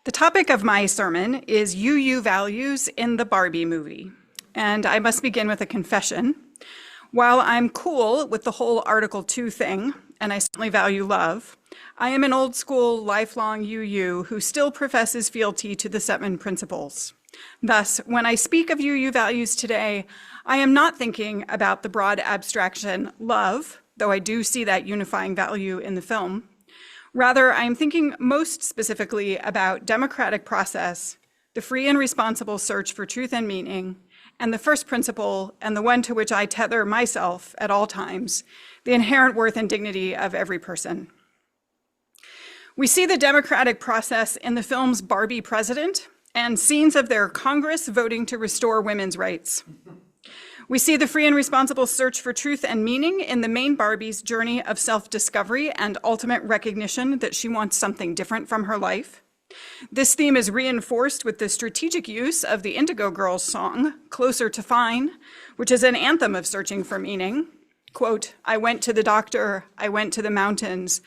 The topic of my sermon is UU values in the Barbie movie. And I must begin with a confession. While I'm cool with the whole Article 2 thing, and I certainly value love, I am an old school, lifelong UU who still professes fealty to the 7 principles. Thus, when I speak of UU values today, I am not thinking about the broad abstraction love, though I do see that unifying value in the film. Rather, I am thinking most specifically about democratic process, the free and responsible search for truth and meaning, and the first principle, and the one to which I tether myself at all times, the inherent worth and dignity of every person. We see the democratic process in the film's Barbie president and scenes of their Congress voting to restore women's rights. We see the free and responsible search for truth and meaning in the main Barbie's journey of self-discovery and ultimate recognition that she wants something different from her life. This theme is reinforced with the strategic use of the Indigo Girls song, Closer to Fine, which is an anthem of searching for meaning. Quote, I went to the doctor, I went to the mountains.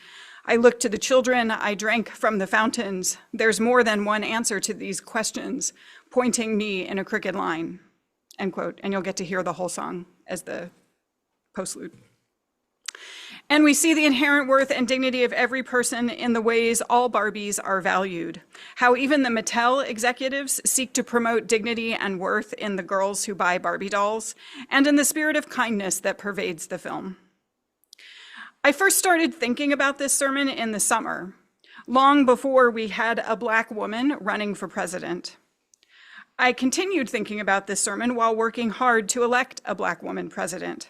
I looked to the children, I drank from the fountains. There's more than one answer to these questions, pointing me in a crooked line. End quote, and you'll get to hear the whole song as the postlude. And we see the inherent worth and dignity of every person in the ways all Barbies are valued, how even the Mattel executives seek to promote dignity and worth in the girls who buy Barbie dolls, and in the spirit of kindness that pervades the film. I first started thinking about this sermon in the summer, long before we had a Black woman running for president. I continued thinking about this sermon while working hard to elect a Black woman president.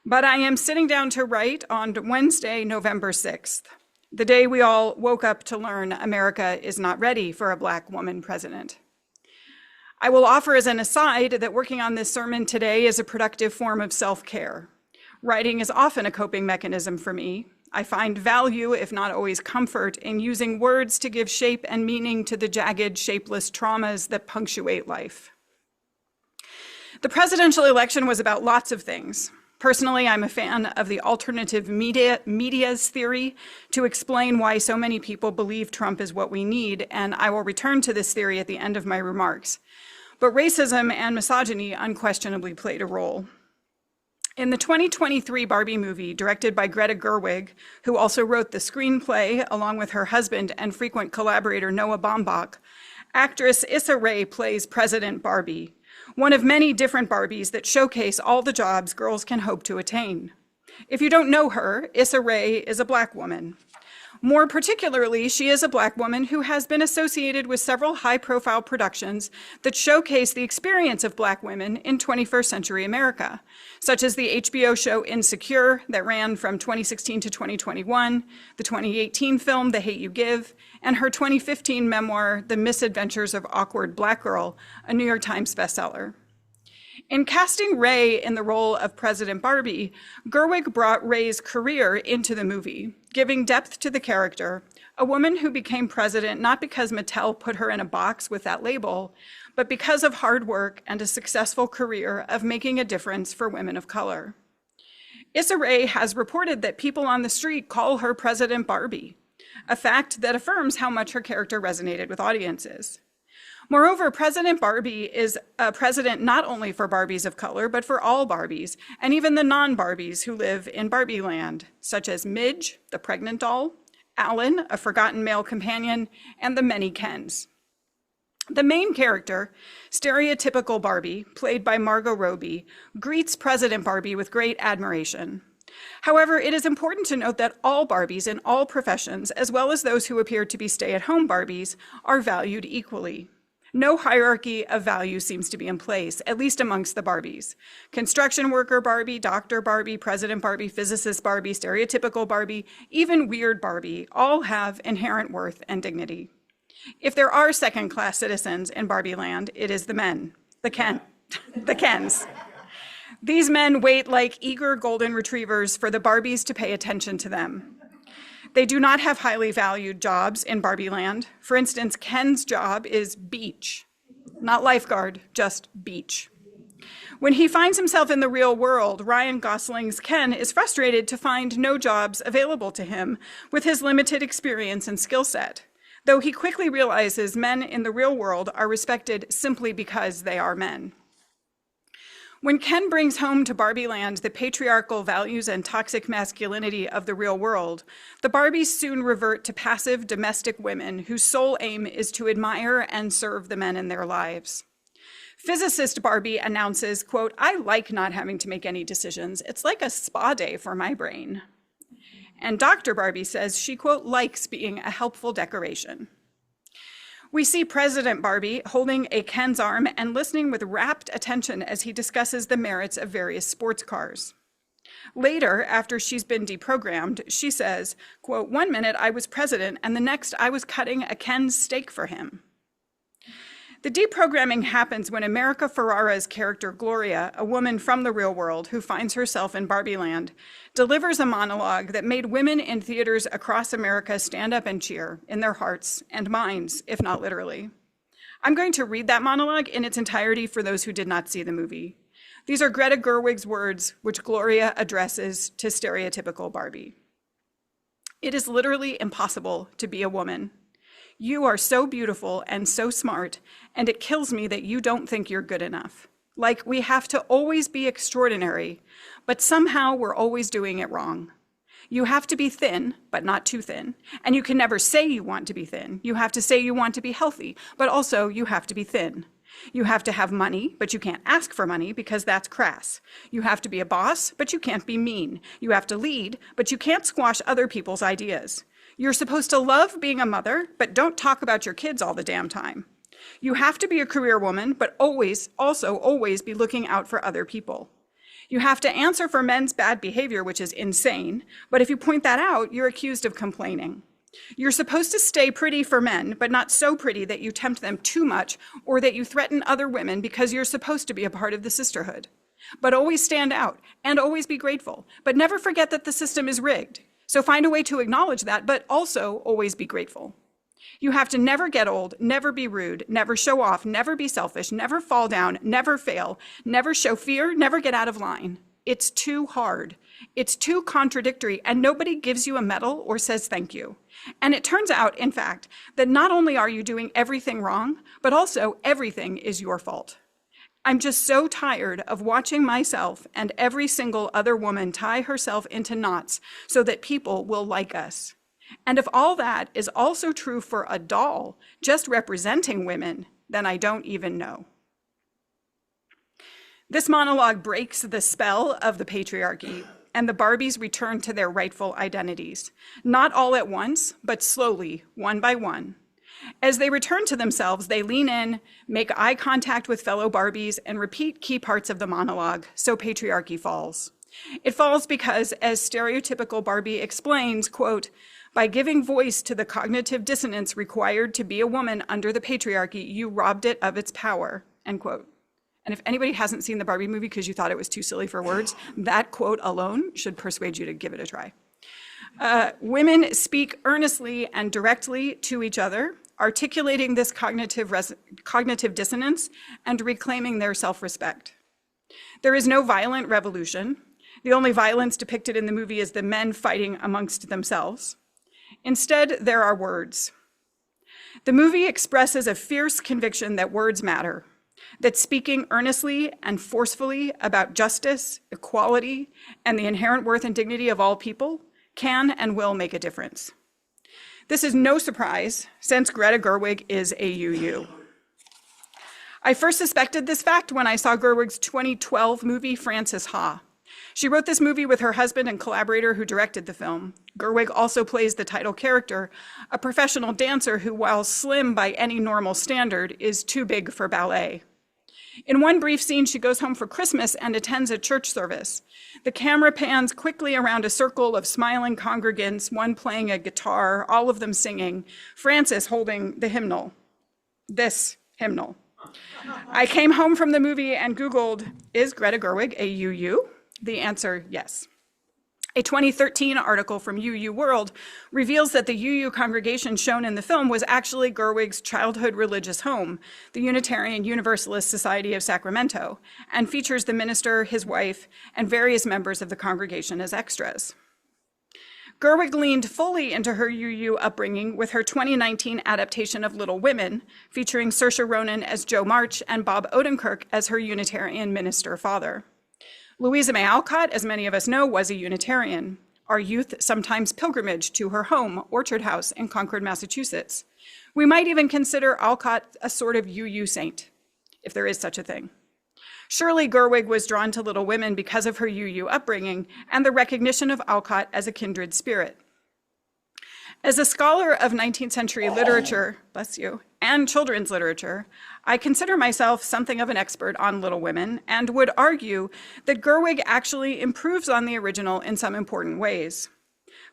But I am sitting down to write on Wednesday, November 6th, the day we all woke up to learn America is not ready for a Black woman president. I will offer as an aside that working on this sermon today is a productive form of self-care. Writing is often a coping mechanism for me. I find value, if not always comfort, in using words to give shape and meaning to the jagged, shapeless traumas that punctuate life. The presidential election was about lots of things. Personally, I'm a fan of the alternative media's theory to explain why so many people believe Trump is what we need, and I will return to this theory at the end of my remarks. But racism and misogyny unquestionably played a role. In the 2023 Barbie movie, directed by Greta Gerwig, who also wrote the screenplay along with her husband and frequent collaborator Noah Baumbach, actress Issa Rae plays President Barbie, one of many different Barbies that showcase all the jobs girls can hope to attain. If you don't know her, Issa Rae is a Black woman. More particularly, she is a Black woman who has been associated with several high-profile productions that showcase the experience of Black women in 21st century America, such as the HBO show Insecure that ran from 2016 to 2021, the 2018 film The Hate U Give, and her 2015 memoir, The Misadventures of Awkward Black Girl, a New York Times bestseller. In casting Rae in the role of President Barbie, Gerwig brought Rae's career into the movie, giving depth to the character, a woman who became president not because Mattel put her in a box with that label, but because of hard work and a successful career of making a difference for women of color. Issa Rae has reported that people on the street call her President Barbie, a fact that affirms how much her character resonated with audiences. Moreover, President Barbie is a president not only for Barbies of color, but for all Barbies, and even the non-Barbies who live in Barbie land, such as Midge, the pregnant doll, Alan, a forgotten male companion, and the many Kens. The main character, stereotypical Barbie, played by Margot Robbie, greets President Barbie with great admiration. However, it is important to note that all Barbies in all professions, as well as those who appear to be stay-at-home Barbies, are valued equally. No hierarchy of value seems to be in place, at least amongst the Barbies. Construction worker Barbie, doctor Barbie, president Barbie, physicist Barbie, stereotypical Barbie, even weird Barbie, all have inherent worth and dignity. If there are second-class citizens in Barbie land, it is the men, the Kens. These men wait like eager golden retrievers for the Barbies to pay attention to them. They do not have highly valued jobs in Barbie land. For instance, Ken's job is beach, not lifeguard, just beach. When he finds himself in the real world, Ryan Gosling's Ken is frustrated to find no jobs available to him with his limited experience and skill set. though he quickly realizes men in the real world are respected simply because they are men. When Ken brings home to Barbie Land the patriarchal values and toxic masculinity of the real world, the Barbies soon revert to passive domestic women whose sole aim is to admire and serve the men in their lives. Physicist Barbie announces, quote, "I like not having to make any decisions. It's like a spa day for my brain." And Dr. Barbie says she, quote, "likes being a helpful decoration." We see President Barbie holding a Ken's arm and listening with rapt attention as he discusses the merits of various sports cars. Later, after she's been deprogrammed, she says, quote, "One minute I was president and the next I was cutting a Ken's steak for him." The deprogramming happens when America Ferrara's character Gloria, a woman from the real world who finds herself in Barbie Land, delivers a monologue that made women in theaters across America stand up and cheer in their hearts and minds, if not literally. I'm going to read that monologue in its entirety for those who did not see the movie. These are Greta Gerwig's words, which Gloria addresses to stereotypical Barbie. "It is literally impossible to be a woman. You are so beautiful and so smart, and it kills me that you don't think you're good enough. Like we have to always be extraordinary, but somehow we're always doing it wrong. You have to be thin, but not too thin, and you can never say you want to be thin. You have to say you want to be healthy, but also you have to be thin. You have to have money, but you can't ask for money because that's crass. You have to be a boss, but you can't be mean. You have to lead, but you can't squash other people's ideas. You're supposed to love being a mother, but don't talk about your kids all the damn time. You have to be a career woman, but always be looking out for other people. You have to answer for men's bad behavior, which is insane, but if you point that out, you're accused of complaining. You're supposed to stay pretty for men, but not so pretty that you tempt them too much or that you threaten other women because you're supposed to be a part of the sisterhood. But always stand out and always be grateful, but never forget that the system is rigged. So find a way to acknowledge that, but also always be grateful. You have to never get old, never be rude, never show off, never be selfish, never fall down, never fail, never show fear, never get out of line. It's too hard. It's too contradictory, and nobody gives you a medal or says thank you. And it turns out, in fact, that not only are you doing everything wrong, but also everything is your fault. I'm just so tired of watching myself and every single other woman tie herself into knots so that people will like us. And if all that is also true for a doll just representing women, then I don't even know. This monologue breaks the spell of the patriarchy, and the Barbies return to their rightful identities, not all at once, but slowly, one by one. As they return to themselves, they lean in, make eye contact with fellow Barbies, and repeat key parts of the monologue, so patriarchy falls. It falls because, as stereotypical Barbie explains, quote, "By giving voice to the cognitive dissonance required to be a woman under the patriarchy, you robbed it of its power," end quote. And if anybody hasn't seen the Barbie movie because you thought it was too silly for words, that quote alone should persuade you to give it a try. Women speak earnestly and directly to each other, articulating this cognitive dissonance and reclaiming their self-respect. There is no violent revolution. The only violence depicted in the movie is the men fighting amongst themselves. Instead, there are words. The movie expresses a fierce conviction that words matter, that speaking earnestly and forcefully about justice, equality, and the inherent worth and dignity of all people can and will make a difference. This is no surprise, since Greta Gerwig is a UU. I first suspected this fact when I saw Gerwig's 2012 movie, Frances Ha. She wrote this movie with her husband and collaborator who directed the film. Gerwig also plays the title character, a professional dancer who, while slim by any normal standard, is too big for ballet. In one brief scene, she goes home for Christmas and attends a church service. The camera pans quickly around a circle of smiling congregants, one playing a guitar, all of them singing, Frances holding the hymnal, this hymnal. I came home from the movie and Googled, is Greta Gerwig a UU? The answer, yes. A 2013 article from UU World reveals that the UU congregation shown in the film was actually Gerwig's childhood religious home, the Unitarian Universalist Society of Sacramento, and features the minister, his wife, and various members of the congregation as extras. Gerwig leaned fully into her UU upbringing with her 2019 adaptation of Little Women, featuring Saoirse Ronan as Jo March and Bob Odenkirk as her Unitarian minister father. Louisa May Alcott, as many of us know, was a Unitarian. Our youth sometimes pilgrimaged to her home, Orchard House, in Concord, Massachusetts. We might even consider Alcott a sort of UU saint, if there is such a thing. Surely Gerwig was drawn to Little Women because of her UU upbringing and the recognition of Alcott as a kindred spirit. As a scholar of 19th century literature, bless you, and children's literature, I consider myself something of an expert on Little Women and would argue that Gerwig actually improves on the original in some important ways.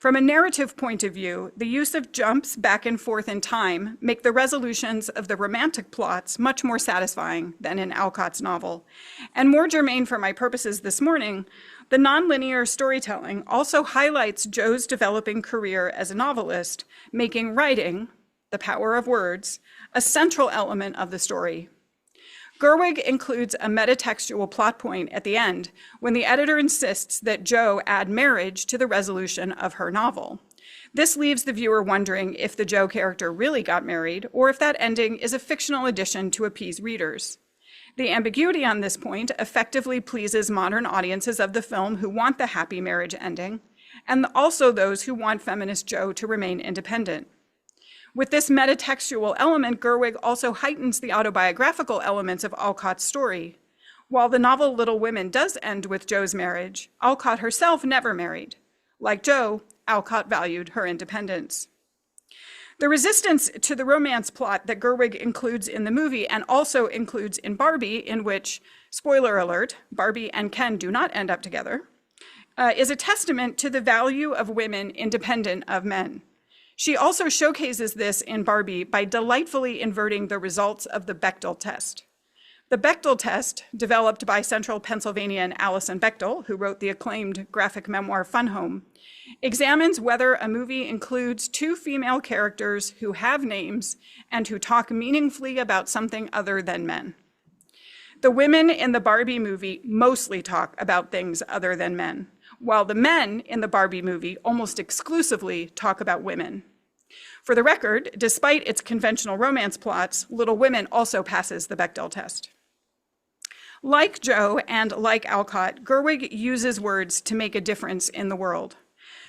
From a narrative point of view, the use of jumps back and forth in time make the resolutions of the romantic plots much more satisfying than in Alcott's novel. And more germane for my purposes this morning, the nonlinear storytelling also highlights Jo's developing career as a novelist, making writing, the power of words, a central element of the story. Gerwig includes a metatextual plot point at the end when the editor insists that Jo add marriage to the resolution of her novel. This leaves the viewer wondering if the Jo character really got married or if that ending is a fictional addition to appease readers. The ambiguity on this point effectively pleases modern audiences of the film who want the happy marriage ending, and also those who want feminist Jo to remain independent. With this metatextual element, Gerwig also heightens the autobiographical elements of Alcott's story. While the novel Little Women does end with Jo's marriage, Alcott herself never married. Like Jo, Alcott valued her independence. The resistance to the romance plot that Gerwig includes in the movie and also includes in Barbie, in which, spoiler alert, Barbie and Ken do not end up together, is a testament to the value of women independent of men. She also showcases this in Barbie by delightfully inverting the results of the Bechdel test. The Bechdel test, developed by Central Pennsylvanian Alison Bechdel, who wrote the acclaimed graphic memoir Fun Home, examines whether a movie includes two female characters who have names and who talk meaningfully about something other than men. The women in the Barbie movie mostly talk about things other than men, while the men in the Barbie movie almost exclusively talk about women. For the record, despite its conventional romance plots, Little Women also passes the Bechdel test. Like Jo and like Alcott, Gerwig uses words to make a difference in the world.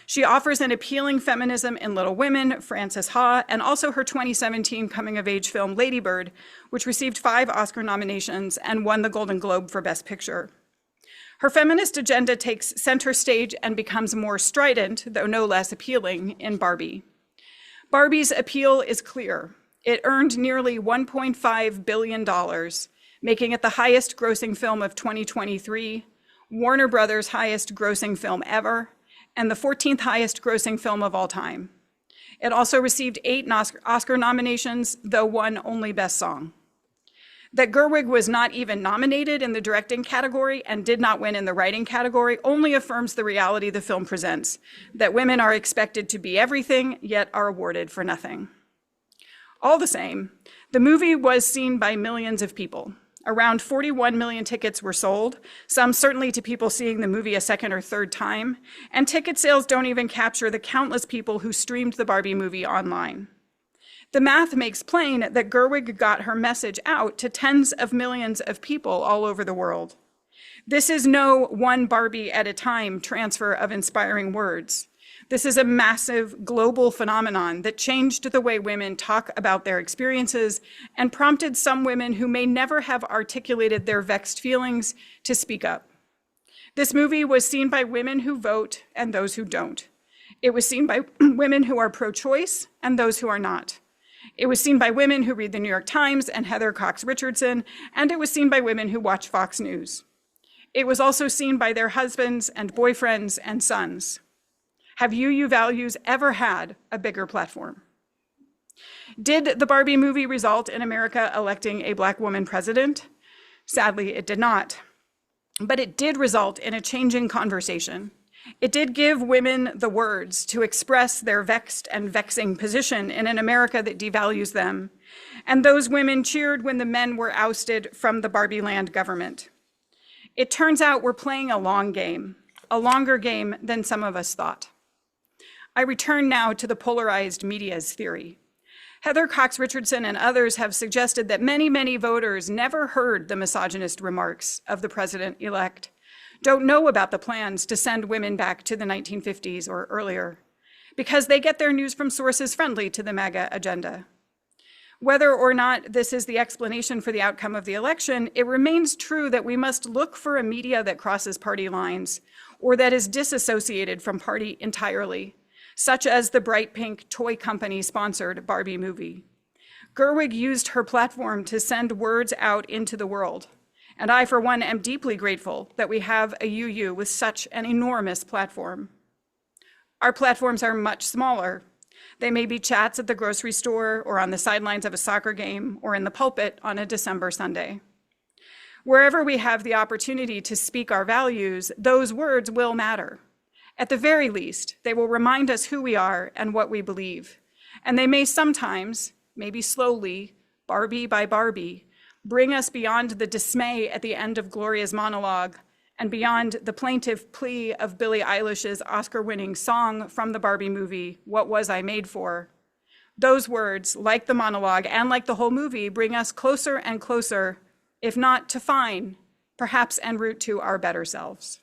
She offers an appealing feminism in Little Women, Frances Ha, and also her 2017 coming-of-age film Lady Bird, which received 5 Oscar nominations and won the Golden Globe for Best Picture. Her feminist agenda takes center stage and becomes more strident, though no less appealing, in Barbie. Barbie's appeal is clear. It earned nearly $1.5 billion, making it the highest grossing film of 2023, Warner Brothers' highest grossing film ever, and the 14th highest grossing film of all time. It also received 8 Oscar nominations, though won only Best Song. That Gerwig was not even nominated in the directing category and did not win in the writing category only affirms the reality the film presents, that women are expected to be everything, yet are awarded for nothing. All the same, the movie was seen by millions of people. Around 41 million tickets were sold, some certainly to people seeing the movie a second or third time, and ticket sales don't even capture the countless people who streamed the Barbie movie online. The math makes plain that Gerwig got her message out to tens of millions of people all over the world. This is no one Barbie at a time transfer of inspiring words. This is a massive global phenomenon that changed the way women talk about their experiences and prompted some women who may never have articulated their vexed feelings to speak up. This movie was seen by women who vote and those who don't. It was seen by women who are pro-choice and those who are not. It was seen by women who read the New York Times and Heather Cox Richardson, and it was seen by women who watch Fox News. It was also seen by their husbands and boyfriends and sons. Have UU values ever had a bigger platform? Did the Barbie movie result in America electing a Black woman president? Sadly, it did not. But it did result in a changing conversation. It did give women the words to express their vexed and vexing position in an America that devalues them. And those women cheered when the men were ousted from the Barbie land government. It turns out we're playing a long game, a longer game than some of us thought. I return now to the polarized media's theory. Heather Cox Richardson and others have suggested that many, many voters never heard the misogynist remarks of the president-elect, don't know about the plans to send women back to the 1950s or earlier, because they get their news from sources friendly to the MAGA agenda. Whether or not this is the explanation for the outcome of the election, it remains true that we must look for a media that crosses party lines or that is disassociated from party entirely, such as the bright pink toy company sponsored Barbie movie. Gerwig used her platform to send words out into the world. And I, for one, am deeply grateful that we have a UU with such an enormous platform. Our platforms are much smaller. They may be chats at the grocery store or on the sidelines of a soccer game or in the pulpit on a December Sunday. Wherever we have the opportunity to speak our values, those words will matter. At the very least, they will remind us who we are and what we believe. And they may sometimes, maybe slowly, Barbie by Barbie, bring us beyond the dismay at the end of Gloria's monologue and beyond the plaintive plea of Billie Eilish's Oscar-winning song from the Barbie movie, What Was I Made For? Those words, like the monologue and like the whole movie, bring us closer and closer, if not to fine, perhaps en route to our better selves.